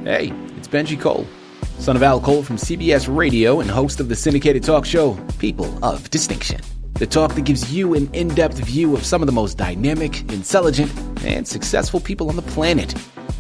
Hey, it's Benji Cole, son of Al Cole from CBS Radio and host of the syndicated talk show, People of Distinction. The talk that gives you an in-depth view of some of the most dynamic, intelligent, and successful people on the planet.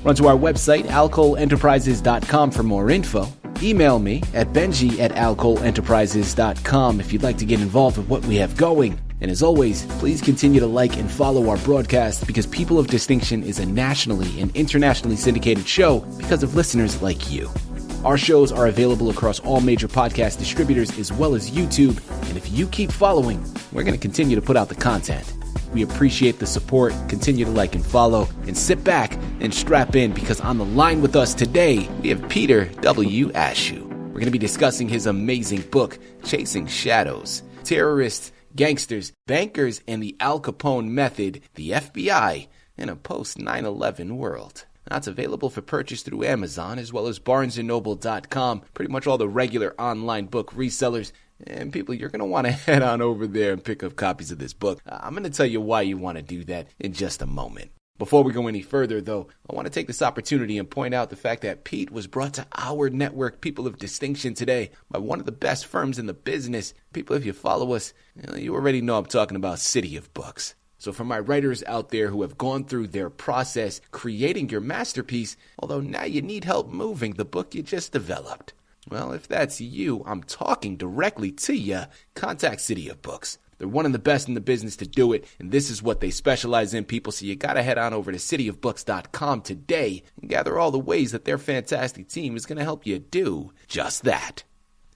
Run to our website, alcoleenterprises.com for more info. Email me at benji@alcoleenterprises.com if you'd like to get involved with what we have going. And as always, please continue to like and follow our broadcast because People of Distinction is a nationally and internationally syndicated show because of listeners like you. Our shows are available across all major podcast distributors as well as YouTube. And if you keep following, we're going to continue to put out the content. We appreciate the support. Continue to like and follow and sit back and strap in because on the line with us today, we have Peter W. Ashooh. We're going to be discussing his amazing book, Chasing Shadows, Terrorists, Gangsters, Bankers, and the Al Capone Method, the FBI in a post-9/11 world. That's available for purchase through Amazon as well as barnesandnoble.com, pretty much all the regular online book resellers. And people, you're going to want to head on over there and pick up copies of this book. I'm going to tell you why you want to do that in just a moment. Before we go any further, though, I want to take this opportunity and point out the fact that Pete was brought to our network, People of Distinction, today by one of the best firms in the business. People, if you follow us, you already know I'm talking about CITI of Books. So for my writers out there who have gone through their process creating your masterpiece, although now you need help moving the book you just developed. Well, if that's you, I'm talking directly to you. Contact CITI of Books. They're one of the best in the business to do it, and this is what they specialize in, people. So you got to head on over to cityofbooks.com today and gather all the ways that their fantastic team is going to help you do just that.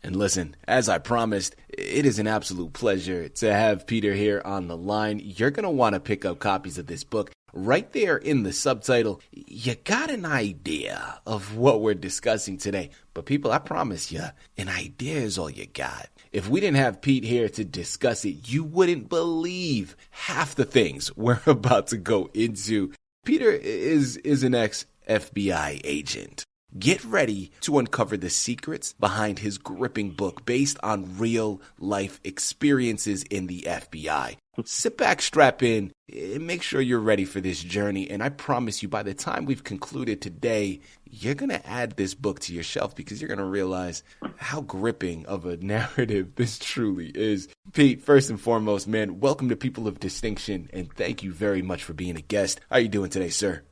And listen, as I promised, it is an absolute pleasure to have Peter here on the line. You're going to want to pick up copies of this book. Right there in the subtitle, you got an idea of what we're discussing today. But people, I promise you, an idea is all you got. If we didn't have Pete here to discuss it, you wouldn't believe half the things we're about to go into. Peter is an ex-FBI agent. Get ready to uncover the secrets behind his gripping book based on real-life experiences in the FBI. Sit back, strap in, and make sure you're ready for this journey. And I promise you, by the time we've concluded today, you're going to add this book to your shelf because you're going to realize how gripping of a narrative this truly is. Pete, first and foremost, man, welcome to People of Distinction, and thank you very much for being a guest. How are you doing today, sir?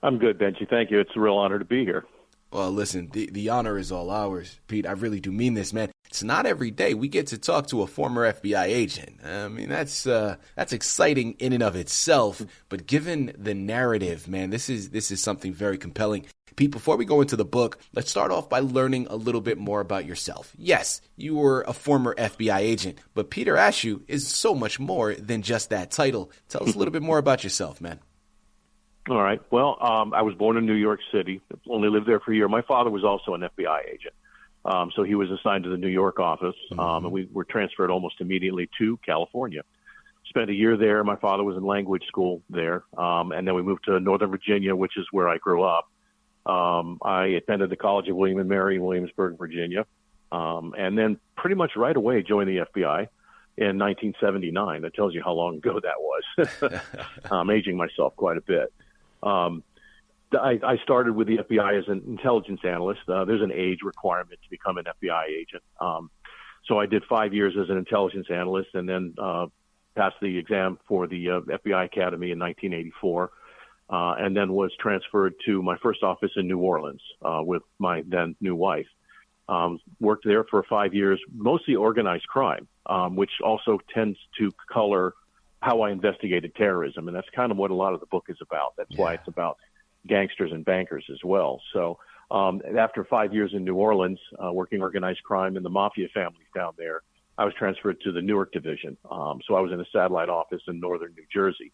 I'm good, Benji. Thank you. It's a real honor to be here. Well, listen, the honor is all ours, Pete. I really do mean this, man. It's not every day we get to talk to a former FBI agent. I mean, that's exciting in and of itself. But given the narrative, man, this is something very compelling. Pete, before we go into the book, let's start off by learning a little bit more about yourself. Yes, you were a former FBI agent, but Peter Ashooh is so much more than just that title. Tell us a little bit more about yourself, man. All right. Well, I was born in New York City, only lived there for a year. My father was also an FBI agent. So he was assigned to the New York office, and we were transferred almost immediately to California. Spent a year there. My father was in language school there, and then we moved to Northern Virginia, which is where I grew up. I attended the College of William and Mary in Williamsburg, Virginia, and then pretty much right away joined the FBI in 1979. That tells you how long ago that was. I'm aging myself quite a bit. I started with the FBI as an intelligence analyst. There's an age requirement to become an FBI agent. So I did 5 years as an intelligence analyst and then passed the exam for the FBI Academy in 1984, and then was transferred to my first office in New Orleans with my then new wife. Worked there for 5 years, mostly organized crime, which also tends to color how I investigated terrorism. And that's kind of what a lot of the book is about. That's why it's about gangsters and bankers as well. So after 5 years in New Orleans, working organized crime in the mafia families down there, I was transferred to the Newark division. So I was in a satellite office in northern New Jersey.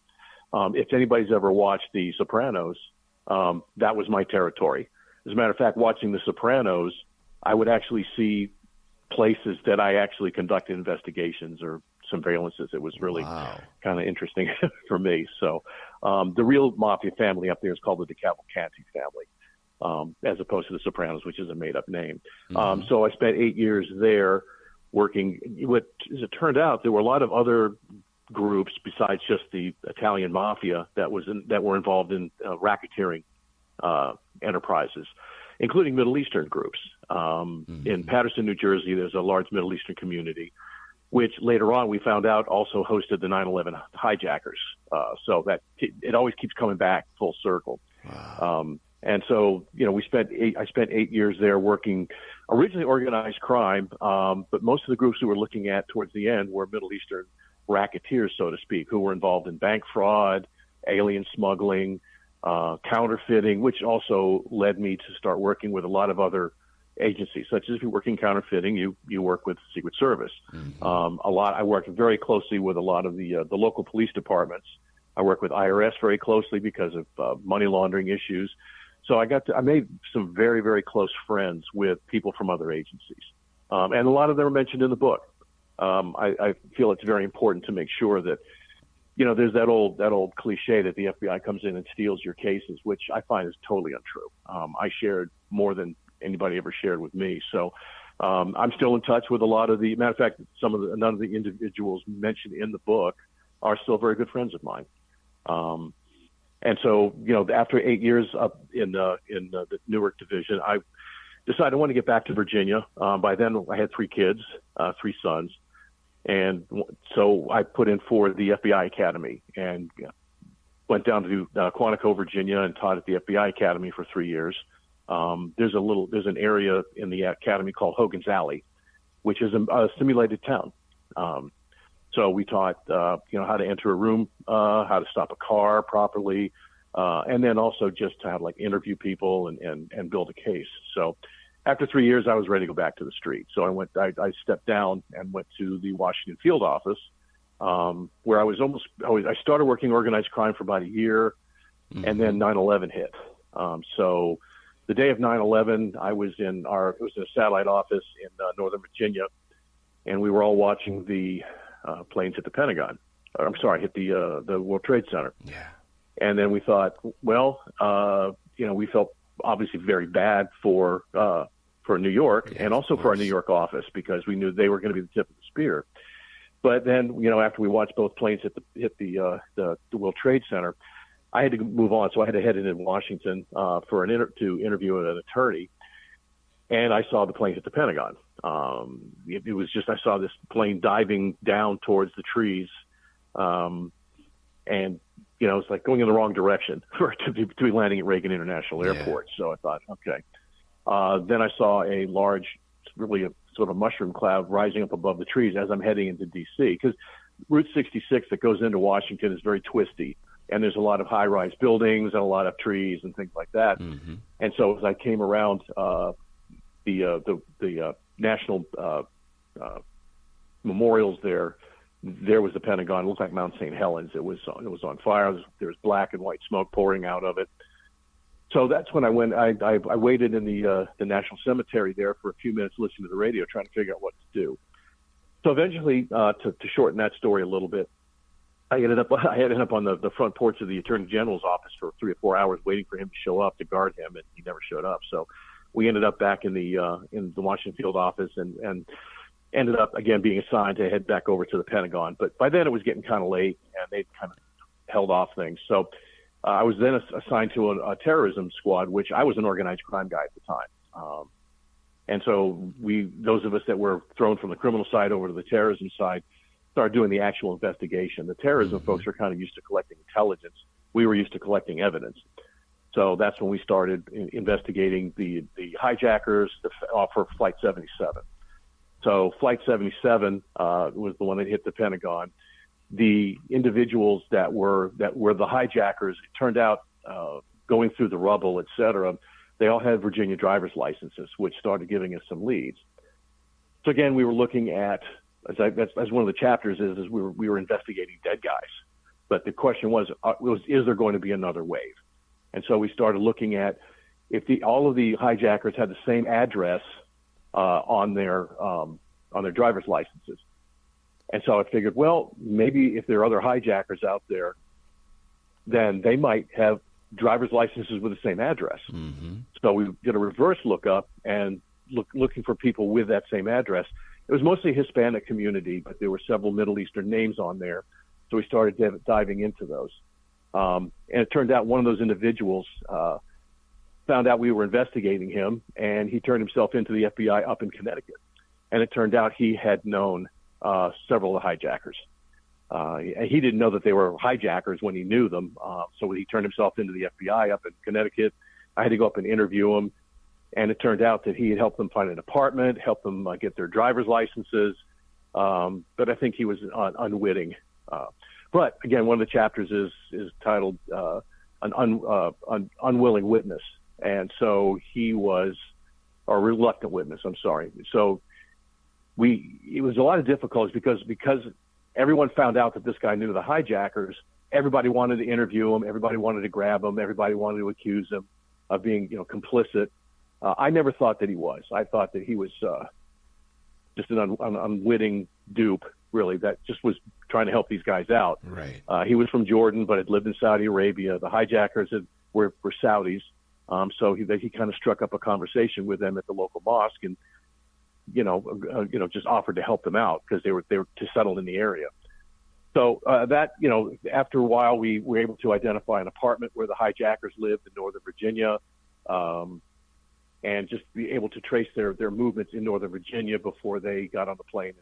If anybody's ever watched The Sopranos, that was my territory. As a matter of fact, watching The Sopranos, I would actually see places that I actually conducted investigations or surveillances. It was really kind of interesting for me. So the real mafia family up there is called the DeCavalcanti family, as opposed to the Sopranos, which is a made-up name. So I spent 8 years there working. As it turned out, there were a lot of other groups besides just the Italian mafia that were involved in racketeering enterprises, including Middle Eastern groups. In Paterson, New Jersey, there's a large Middle Eastern community, which later on we found out also hosted the 9/11 hijackers. So that it always keeps coming back full circle. Wow. And so, I spent 8 years there working originally organized crime, but most of the groups we were looking at towards the end were Middle Eastern racketeers, so to speak, who were involved in bank fraud, alien smuggling, counterfeiting, which also led me to start working with a lot of other agencies, such as if you work in counterfeiting, you work with Secret Service. I worked very closely with a lot of the local police departments. I work with IRS very closely because of money laundering issues. So I made some very, very close friends with people from other agencies. And a lot of them are mentioned in the book. I feel it's very important to make sure that, there's that old cliche that the FBI comes in and steals your cases, which I find is totally untrue. I shared more than anybody ever shared with me. So I'm still in touch with a lot of the, matter of fact, none of the individuals mentioned in the book are still very good friends of mine. And so, after 8 years up in the Newark division, I decided I wanted to get back to Virginia. By then I had 3 kids, 3 sons. And so I put in for the FBI Academy and went down to Quantico, Virginia, and taught at the FBI Academy for 3 years. There's an area in the academy called Hogan's Alley, which is a simulated town. So we taught, how to enter a room, how to stop a car properly, and then also just to interview people and build a case. So after 3 years, I was ready to go back to the street. So I stepped down and went to the Washington field office, where I started working organized crime for about a year, and then 9/11 hit. So the day of 9/11, it was in a satellite office in Northern Virginia, and we were all watching the planes hit the Pentagon. Hit the World Trade Center. Yeah. And then we thought, we felt obviously very bad for New York, and also for our New York office, because we knew they were going to be the tip of the spear. But then, after we watched both planes hit the World Trade Center, I had to move on. So I had to head into Washington to interview an attorney, and I saw the plane hit the Pentagon. It was just, I saw this plane diving down towards the trees, and it's like going in the wrong direction to be landing at Reagan International Airport. So I thought, okay. Then I saw a large, really a sort of mushroom cloud rising up above the trees as I'm heading into D.C. because Route 66 that goes into Washington is very twisty, and there's a lot of high-rise buildings and a lot of trees and things like that. And so as I came around the national memorials there was the Pentagon. It looked like Mount St. Helens. It was on fire. There was black and white smoke pouring out of it. So that's when I went. I waited in the National Cemetery there for a few minutes, listening to the radio, trying to figure out what to do. So eventually, to shorten that story a little bit, I ended up on the front porch of the Attorney General's office for 3 or 4 hours, waiting for him to show up to guard him, and he never showed up. So we ended up back in the Washington field office, and ended up again being assigned to head back over to the Pentagon. But by then it was getting kind of late, and they'd kind of held off things. So I was then assigned to a terrorism squad, which I was an organized crime guy at the time. And so those of us that were thrown from the criminal side over to the terrorism side, started doing the actual investigation. The terrorism folks are kind of used to collecting intelligence. We were used to collecting evidence. So that's when we started investigating the hijackers for Flight 77. So Flight 77 was the one that hit the Pentagon. The individuals that were the hijackers, it turned out, going through the rubble, et cetera, they all had Virginia driver's licenses, which started giving us some leads. So again, we were looking at, as one of the chapters is we were investigating dead guys. But the question was is there going to be another wave? And so we started looking at if all of the hijackers had the same address on their driver's licenses. And so I figured, well, maybe if there are other hijackers out there, then they might have driver's licenses with the same address. So we did a reverse lookup and looking for people with that same address. It was mostly a Hispanic community, but there were several Middle Eastern names on there. So we started diving into those. And it turned out one of those individuals found out we were investigating him, and he turned himself into the FBI up in Connecticut. And it turned out he had known several of the hijackers. He didn't know that they were hijackers when he knew them, so he turned himself into the FBI up in Connecticut. I had to go up and interview him, and it turned out that he had helped them find an apartment, helped them get their driver's licenses, but I think he was unwitting. But again, one of the chapters is titled an unwilling witness, and so he was a reluctant witness. I'm sorry. So it was a lot of difficulties because everyone found out that this guy knew the hijackers. Everybody wanted to interview him. Everybody wanted to grab him. Everybody wanted to accuse him of being, complicit. I never thought that he was. I thought that he was just an unwitting dupe, really, that just was trying to help these guys out. Right. He was from Jordan, but had lived in Saudi Arabia. The hijackers were Saudis, so he kind of struck up a conversation with them at the local mosque, and just offered to help them out because they were to settle in the area. So after a while, we were able to identify an apartment where the hijackers lived in Northern Virginia, and just be able to trace their movements in Northern Virginia before they got on the plane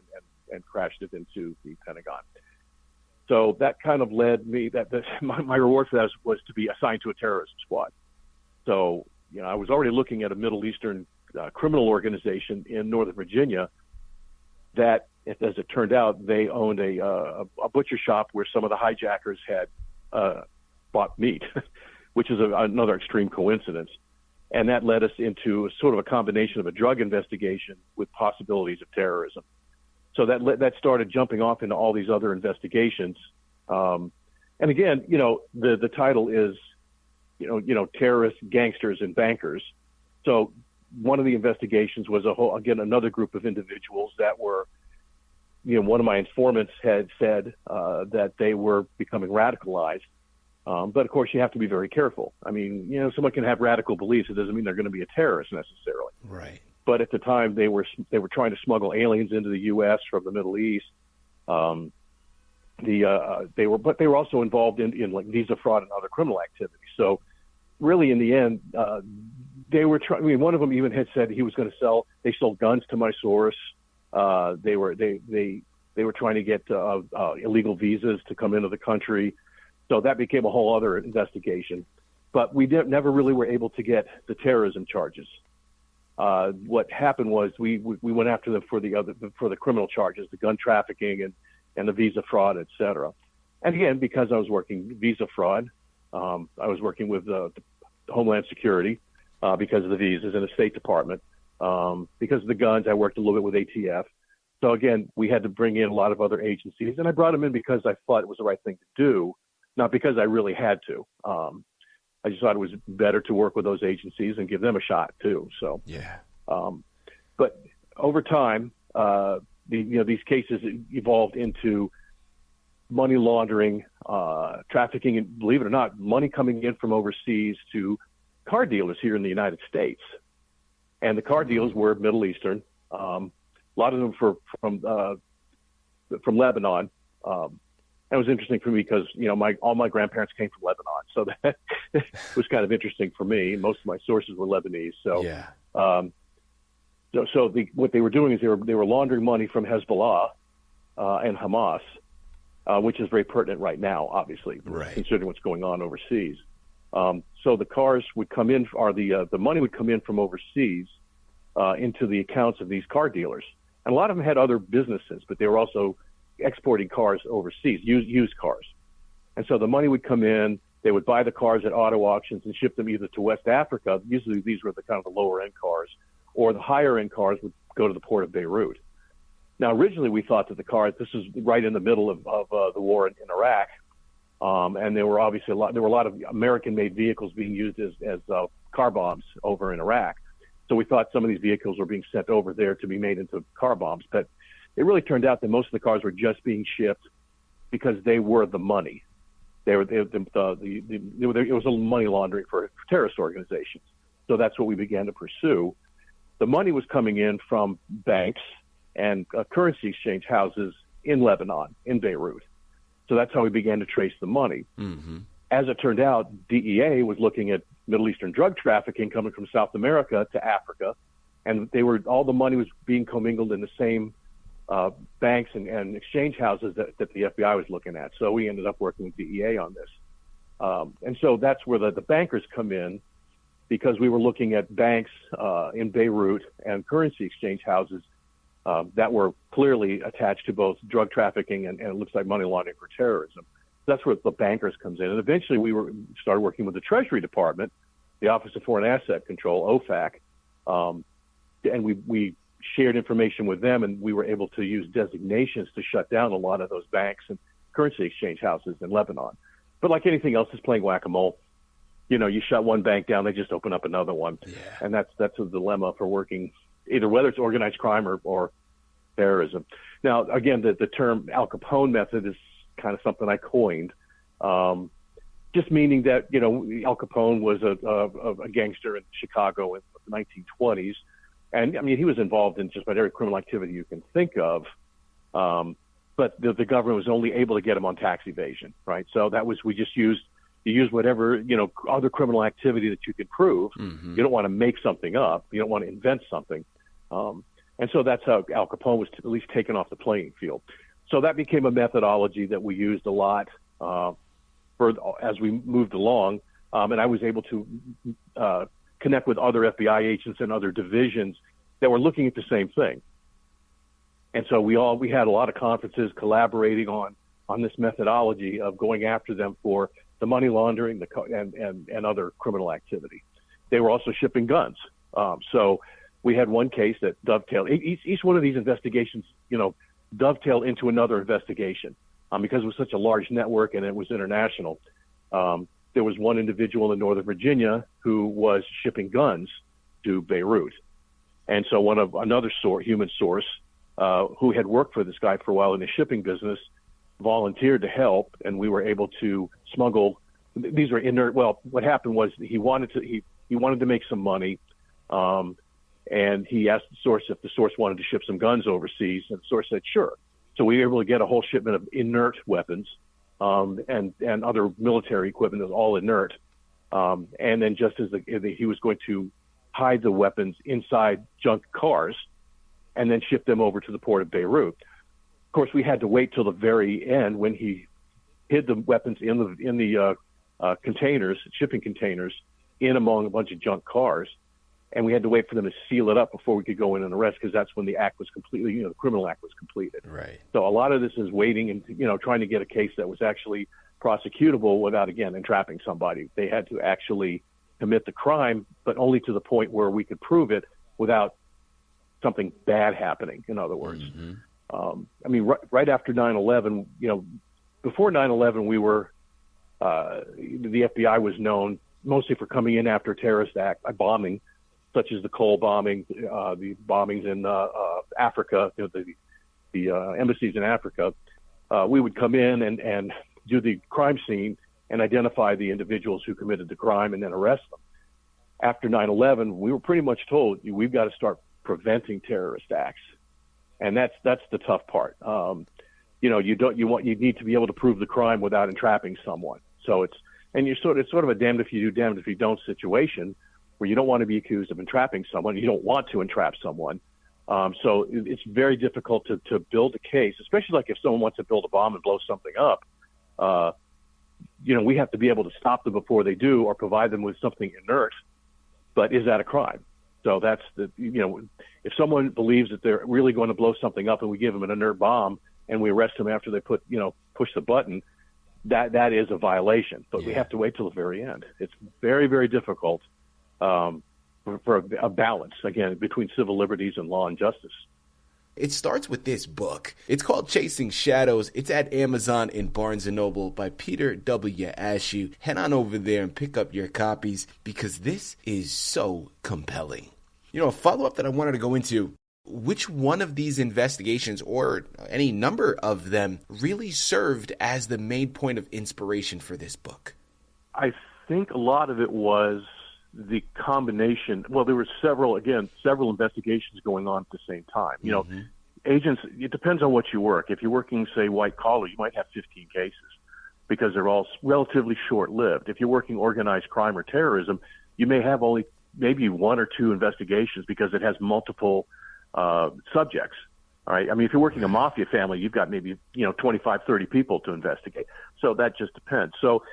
and crashed it into the Pentagon. So that kind of led me my reward for that was to be assigned to a terrorism squad. So I was already looking at a Middle Eastern criminal organization in Northern Virginia that, as it turned out, they owned a butcher shop where some of the hijackers had bought meat, which is another extreme coincidence. And that led us into sort of a combination of a drug investigation with possibilities of terrorism. So that started jumping off into all these other investigations. And again, the title is, terrorists, gangsters, and bankers. So one of the investigations was another group of individuals that were, one of my informants had said that they were becoming radicalized. But of course, you have to be very careful. I mean, someone can have radical beliefs. It doesn't mean they're going to be a terrorist necessarily. Right. But at the time, they were trying to smuggle aliens into the U.S. from the Middle East. They were also involved in like visa fraud and other criminal activities. So really, in the end, they were trying. I mean, one of them even had said he was going to sell. They sold guns to my source. They were trying to get illegal visas to come into the country. So that became a whole other investigation. But we never really were able to get the terrorism charges. What happened was we went after them for the criminal charges, the gun trafficking and the visa fraud, et cetera. And again, because I was working visa fraud, I was working with the Homeland Security because of the visas and the State Department. Because of the guns, I worked a little bit with ATF. So again, we had to bring in a lot of other agencies, and I brought them in because I thought it was the right thing to do, not because I really had to. I just thought it was better to work with those agencies and give them a shot too. So yeah. But over time, these cases evolved into money laundering, trafficking, and believe it or not, money coming in from overseas to car dealers here in the United States. And the car dealers were Middle Eastern. A lot of them from Lebanon. That was interesting for me because, all my grandparents came from Lebanon. So that was kind of interesting for me. Most of my sources were Lebanese. So, yeah. What they were doing is they were laundering money from Hezbollah and Hamas, which is very pertinent right now, obviously, right, considering what's going on overseas. So the cars would come in, or the money would come in from overseas into the accounts of these car dealers. And a lot of them had other businesses, but they were also exporting cars overseas, used cars. And so the money would come in, they would buy the cars at auto auctions and ship them either to West Africa. Usually these were the kind of the lower end cars, or the higher end cars would go to the port of Beirut. Now, originally we thought that this was right in the middle of the war in Iraq. And there were obviously a lot of American made vehicles being used as car bombs over in Iraq. So we thought some of these vehicles were being sent over there to be made into car bombs, but it really turned out that most of the cars were just being shipped because they were the money. It was a money laundering for terrorist organizations. So that's what we began to pursue. The money was coming in from banks and currency exchange houses in Lebanon, in Beirut. So that's how we began to trace the money. Mm-hmm. As it turned out, DEA was looking at Middle Eastern drug trafficking coming from South America to Africa, and all the money was being commingled in the same banks and exchange houses that the FBI was looking at. So we ended up working with DEA on this. And so that's where the bankers come in, because we were looking at banks in Beirut and currency exchange houses that were clearly attached to both drug trafficking and it looks like money laundering for terrorism. That's where the bankers comes in. And eventually we started working with the Treasury Department, the Office of Foreign Asset Control, OFAC, and we shared information with them, and we were able to use designations to shut down a lot of those banks and currency exchange houses in Lebanon. But like anything else, it's playing whack-a-mole. You shut one bank down, they just open up another one. Yeah. And that's a dilemma for working, either whether it's organized crime or terrorism. Now, again, the term Al Capone method is kind of something I coined, just meaning that, Al Capone was a gangster in Chicago in the 1920s. And I mean, he was involved in just about every criminal activity you can think of. But the government was only able to get him on tax evasion, right? So you use whatever, other criminal activity that you could prove. Mm-hmm. You don't want to make something up. You don't want to invent something. And so that's how Al Capone was at least taken off the playing field. So that became a methodology that we used a lot as we moved along. And I was able to connect with other FBI agents and other divisions that were looking at the same thing. And so we had a lot of conferences collaborating on this methodology of going after them for the money laundering and other criminal activity. They were also shipping guns. So we had one case that dovetailed. Each one of these investigations, dovetailed into another investigation because it was such a large network and it was international. There was one individual in Northern Virginia who was shipping guns to Beirut. And so another human source who had worked for this guy for a while in the shipping business volunteered to help, and we were able to smuggle. These were inert. Well, what happened was he wanted to make some money, and he asked the source if the source wanted to ship some guns overseas, and the source said sure. So we were able to get a whole shipment of inert weapons and other military equipment that was all inert. And then just as he was going to hide the weapons inside junk cars and then ship them over to the port of Beirut. Of course, we had to wait till the very end when he hid the weapons in the containers, shipping containers, in among a bunch of junk cars. And we had to wait for them to seal it up before we could go in and arrest, because that's when the act was completely, the criminal act was completed. Right. So a lot of this is waiting and, trying to get a case that was actually prosecutable without, again, entrapping somebody. They had to actually commit the crime, but only to the point where we could prove it without something bad happening, in other words. Mm-hmm. Right after 9/11, before 9/11, we were, the FBI was known mostly for coming in after terrorist bombing, such as the Cole bombing, the bombings in Africa, the embassies in Africa. We would come in and do the crime scene and identify the individuals who committed the crime and then arrest them. After 9/11, we were pretty much told, we've got to start preventing terrorist acts. And that's the tough part. You need to be able to prove the crime without entrapping someone. So it's sort of a damned if you do, damned if you don't situation, where you don't want to be accused of entrapping someone. You don't want to entrap someone. So it's very difficult to build a case, especially like if someone wants to build a bomb and blow something up. We have to be able to stop them before they do, or provide them with something inert. But is that a crime? So that's if someone believes that they're really going to blow something up and we give them an inert bomb and we arrest them after they push the button, that is a violation. But we have to wait till the very end. It's very, very difficult for a balance, again, between civil liberties and law and justice. It starts with this book. It's called Chasing Shadows. It's at Amazon and Barnes & Noble by Peter W. Ashooh. Head on over there and pick up your copies, because this is so compelling. A follow-up that I wanted to go into, which one of these investigations, or any number of them, really served as the main point of inspiration for this book? I think a lot of it was the combination. Well, there were several investigations going on at the same time. Agents, it depends on what you work. If you're working, say, white collar, you might have 15 cases. because they're all relatively short-lived. If you're working organized crime or terrorism, you may have only maybe one or two investigations because it has multiple subjects. All right. I mean, if you're working a mafia family, you've got maybe, 25, 30 people to investigate. So that just depends. So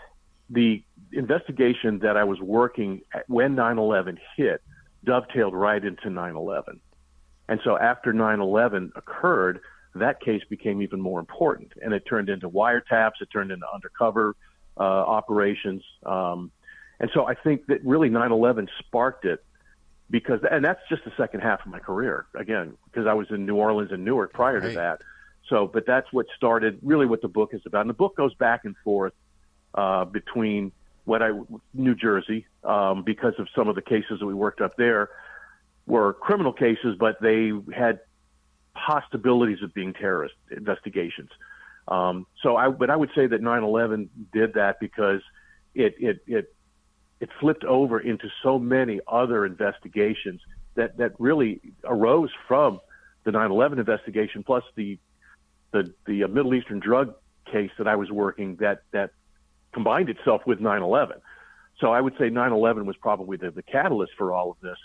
the investigation that I was working at when 9/11 hit dovetailed right into 9/11. And so after 9/11 occurred, that case became even more important, and it turned into wiretaps. It turned into undercover operations. And so I think that really 9/11 sparked it and that's just the second half of my career, again, because I was in New Orleans and Newark prior to that. So, but that's what started really what the book is about. And the book goes back and forth between New Jersey, because of some of the cases that we worked up there were criminal cases, but they had possibilities of being terrorist investigations. But I would say that 9/11 did that because it flipped over into so many other investigations that really arose from the 9/11 investigation, plus the Middle Eastern drug case that I was working that combined itself with 9/11. So I would say 9/11 was probably the catalyst for all of this.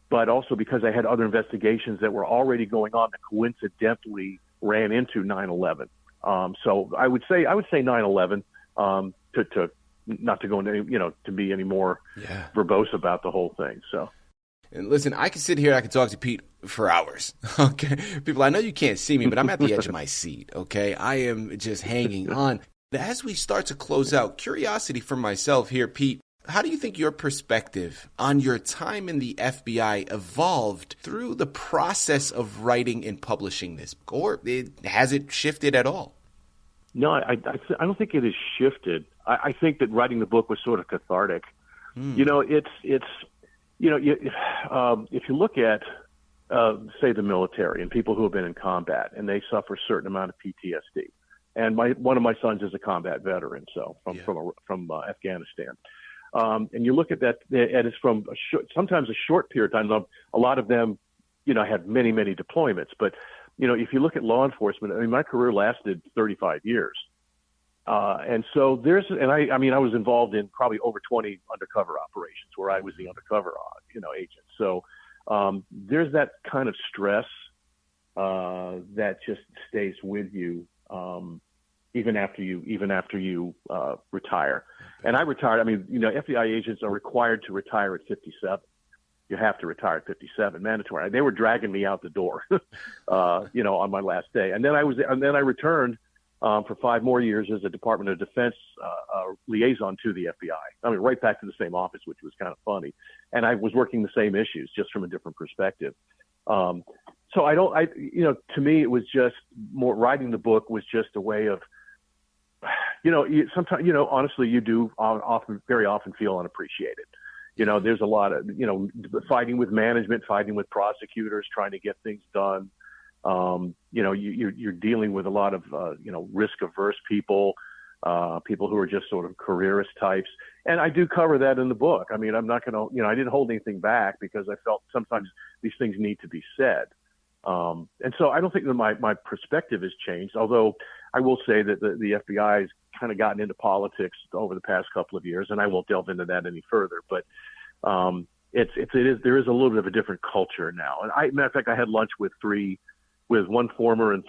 But also because I had other investigations that were already going on that coincidentally ran into 9/11. So I would say 9/11 to not to go into to be any more verbose about the whole thing. So. And listen, I can sit here, I can talk to Pete for hours, okay? People, I know you can't see me, but I'm at the edge of my seat, okay? I am just hanging on. As we start to close out, curiosity for myself here, Pete, how do you think your perspective on your time in the FBI evolved through the process of writing and publishing this book? Or has it shifted at all? No, I don't think it has shifted. I think that writing the book was sort of cathartic. If you look at, say, the military and people who have been in combat and they suffer a certain amount of PTSD, and one of my sons is a combat veteran, so from Afghanistan, and you look at that, and it's from sometimes a short period of time. A lot of them, had many, many deployments, but if you look at law enforcement, I mean, my career lasted 35 years. And so I was involved in probably over 20 undercover operations where I was the undercover, agent. So, there's that kind of stress, that just stays with you, even after you retire. And I retired. I mean, FBI agents are required to retire at 57. You have to retire at 57, mandatory. They were dragging me out the door, on my last day. And then I returned for 5 more years as a Department of Defense liaison to the FBI. I mean, right back to the same office, which was kind of funny. And I was working the same issues, just from a different perspective. So to me, it was just more, writing the book was just a way of, sometimes, honestly, you do very often feel unappreciated. There's a lot of, fighting with management, fighting with prosecutors, trying to get things done. You're dealing with a lot of, risk-averse people who are just sort of careerist types. And I do cover that in the book. I mean, I'm not going to, I didn't hold anything back because I felt sometimes these things need to be said. And so I don't think that my perspective has changed, although I will say that the FBI has kind of gotten into politics over the past couple of years, and I won't delve into that any further, but, there is a little bit of a different culture now. And matter of fact, I had lunch with one former and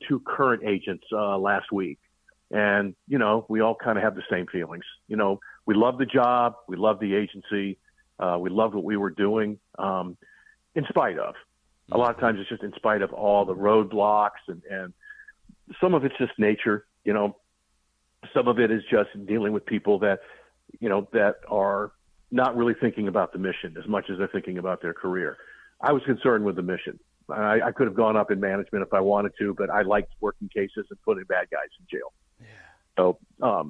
2 current agents, last week. And, we all kind of have the same feelings. We love the job. We love the agency. We loved what we were doing, in spite of. A lot of times it's just in spite of all the roadblocks and some of it's just nature, some of it is just dealing with people that are not really thinking about the mission as much as they're thinking about their career. I was concerned with the mission. I could have gone up in management if I wanted to, but I liked working cases and putting bad guys in jail. Yeah. So I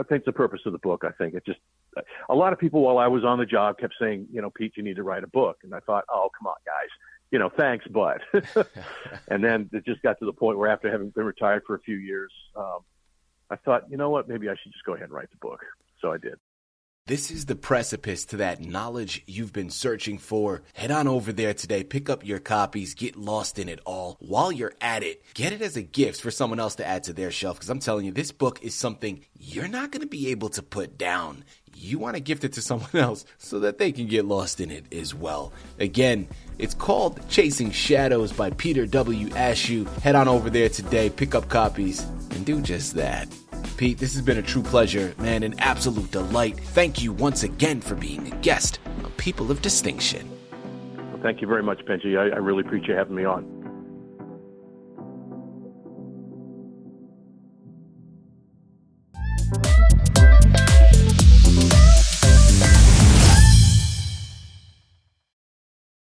think the purpose of the book. I think it just a lot of people while I was on the job kept saying, Pete, you need to write a book, and I thought, oh, come on, guys, thanks, but. And then it just got to the point where after having been retired for a few years, I thought, you know what, maybe I should just go ahead and write the book. So I did. This is the precipice to that knowledge you've been searching for. Head on over there today, pick up your copies, get lost in it all. While you're at it, get it as a gift for someone else to add to their shelf, because I'm telling you, this book is something you're not going to be able to put down. You want to gift it to someone else so that they can get lost in it as well. Again, it's called Chasing Shadows by Peter W. Ashooh. Head on over there today, pick up copies, and do just that. Pete, this has been a true pleasure, man, an absolute delight. Thank you once again for being a guest on People of Distinction. Well, thank you very much, Benji. I really appreciate having me on.